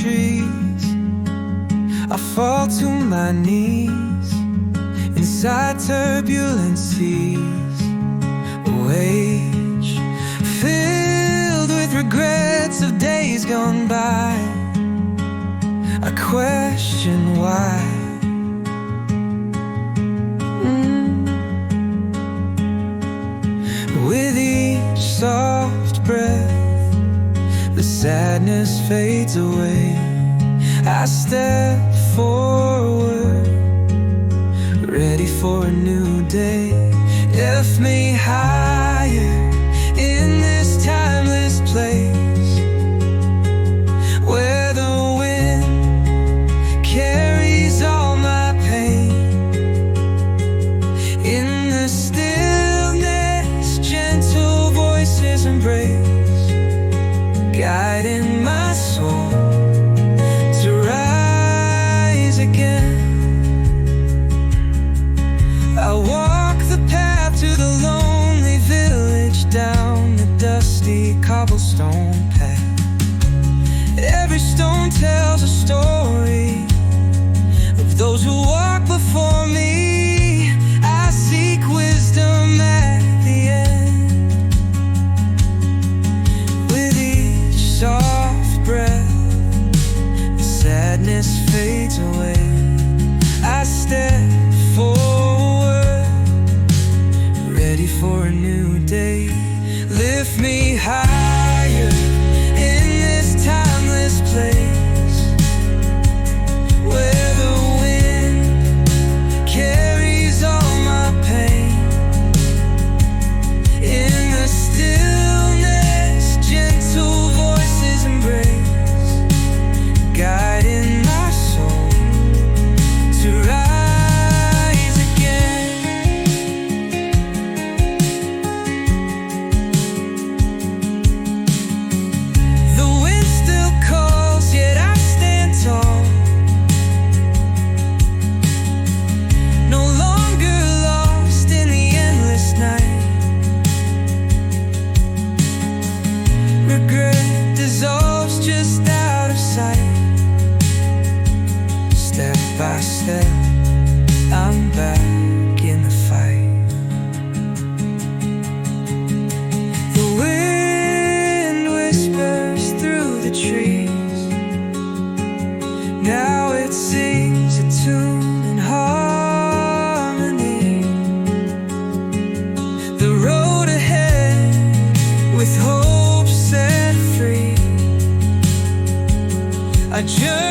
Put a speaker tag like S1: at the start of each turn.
S1: trees, I fall to my knees inside turbulent seas, a wage filled with regrets of days gone by. I question why. With each soft breath, the sadness fades away. I step forward, ready for a new day. Lift me higher in this timeless place, where the wind carries all my pain. In the stillness, gentle voices embrace, guiding my soul to rise again. I walk the path to the lonely village, down the dusty cobblestone path. Every stone tells a story of those who walk before me. I seek wisdom at the end. With each soft breath, the sadness fades away. I step forward, ready for a new day. Lift me higher in this timeless place, where the wind carries all my pain. In the stillness, gentle voices embrace, guiding my soul to rise again. The wind still calls, yet I stand tall, no longer lost in the endless night. Regret dissolves just out of sight. Step by step, I'm back in the fight. The wind whispers through the trees, now it sings a tune in harmony. The road ahead, with hope set free, a journey